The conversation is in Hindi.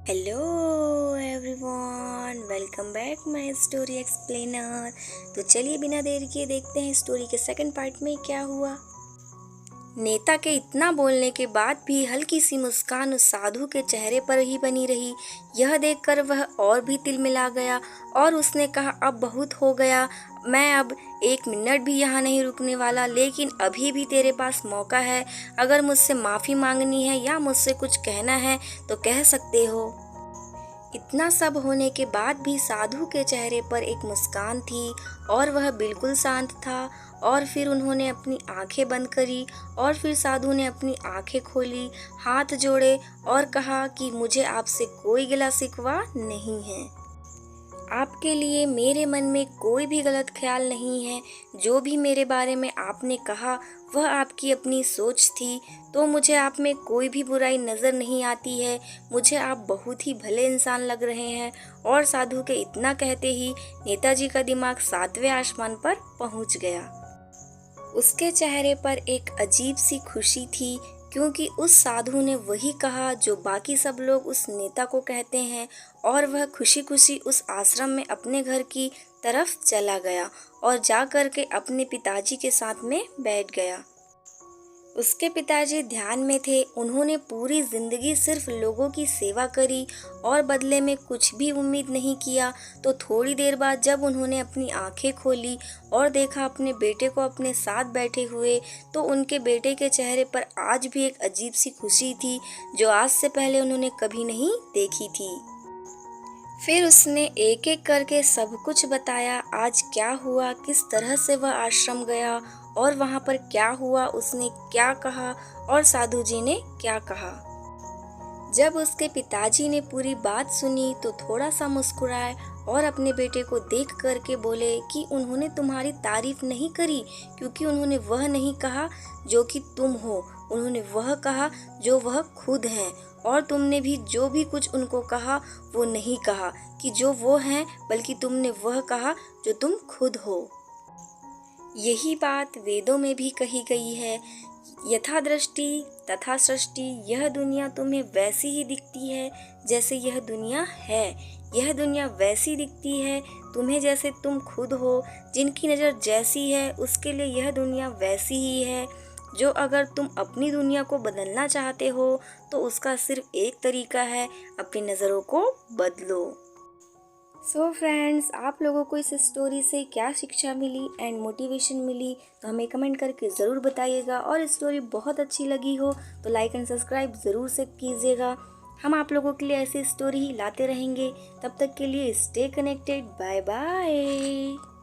Hello everyone, welcome back my story explainer. तो चलिए बिना देर किए देखते हैं स्टोरी के सेकंड पार्ट में क्या हुआ। नेता के इतना बोलने के बाद भी हल्की सी मुस्कान उस साधु के चेहरे पर ही बनी रही। यह देखकर वह और भी तिलमिला गया और उसने कहा, अब बहुत हो गया, मैं अब 1 मिनट भी यहाँ नहीं रुकने वाला। लेकिन अभी भी तेरे पास मौका है। अगर मुझसे माफ़ी मांगनी है या मुझसे कुछ कहना है तो कह सकते हो। इतना सब होने के बाद भी साधु के चेहरे पर एक मुस्कान थी और वह बिल्कुल शांत था। और फिर उन्होंने अपनी आंखें बंद करी और फिर साधु ने अपनी आंखें खोली, हाथ जोड़े और कहा कि मुझे आपसे कोई गिला शिकवा नहीं है। आपके लिए मेरे मन में कोई भी गलत ख्याल नहीं है। जो भी मेरे बारे में आपने कहा वह आपकी अपनी सोच थी, तो मुझे आप में कोई भी बुराई नज़र नहीं आती है। मुझे आप बहुत ही भले इंसान लग रहे हैं। और साधु के इतना कहते ही नेताजी का दिमाग 7वें आसमान पर पहुंच गया। उसके चेहरे पर एक अजीब सी खुशी थी, क्योंकि उस साधु ने वही कहा जो बाकी सब लोग उस नेता को कहते हैं। और वह खुशी खुशी उस आश्रम में अपने घर की तरफ चला गया और जा कर के अपने पिताजी के साथ में बैठ गया। उसके पिताजी ध्यान में थे। उन्होंने पूरी जिंदगी सिर्फ लोगों की सेवा करी और बदले में कुछ भी उम्मीद नहीं किया। तो थोड़ी देर बाद जब उन्होंने अपनी आंखें खोली और देखा अपने बेटे को अपने साथ बैठे हुए, तो उनके बेटे के चेहरे पर आज भी एक अजीब सी खुशी थी जो आज से पहले उन्होंने कभी नहीं देखी थी। फिर उसने एक एक करके सब कुछ बताया, आज क्या हुआ, किस तरह से वह आश्रम गया और वहाँ पर क्या हुआ, उसने क्या कहा और साधु जी ने क्या कहा। जब उसके पिताजी ने पूरी बात सुनी तो थोड़ा सा मुस्कुराए और अपने बेटे को देख करके बोले कि उन्होंने तुम्हारी तारीफ नहीं करी, क्योंकि उन्होंने वह नहीं कहा जो कि तुम हो, उन्होंने वह कहा जो वह खुद हैं। और तुमने भी जो भी कुछ उनको कहा वो नहीं कहा कि जो वो हैं, बल्कि तुमने वह कहा जो तुम खुद हो। यही बात वेदों में भी कही गई है, यथा दृष्टि तथा सृष्टि। यह दुनिया तुम्हें वैसी ही दिखती है जैसे यह दुनिया है। यह दुनिया वैसी दिखती है तुम्हें जैसे तुम खुद हो। जिनकी नज़र जैसी है उसके लिए यह दुनिया वैसी ही है। जो अगर तुम अपनी दुनिया को बदलना चाहते हो तो उसका सिर्फ एक तरीका है, अपनी नज़रों को बदलो। सो फ्रेंड्स, आप लोगों को इस स्टोरी से क्या शिक्षा मिली एंड मोटिवेशन मिली तो हमें कमेंट करके ज़रूर बताइएगा। और स्टोरी बहुत अच्छी लगी हो तो लाइक एंड सब्सक्राइब ज़रूर से कीजिएगा। हम आप लोगों के लिए ऐसी स्टोरी ही लाते रहेंगे। तब तक के लिए स्टे कनेक्टेड। Bye bye.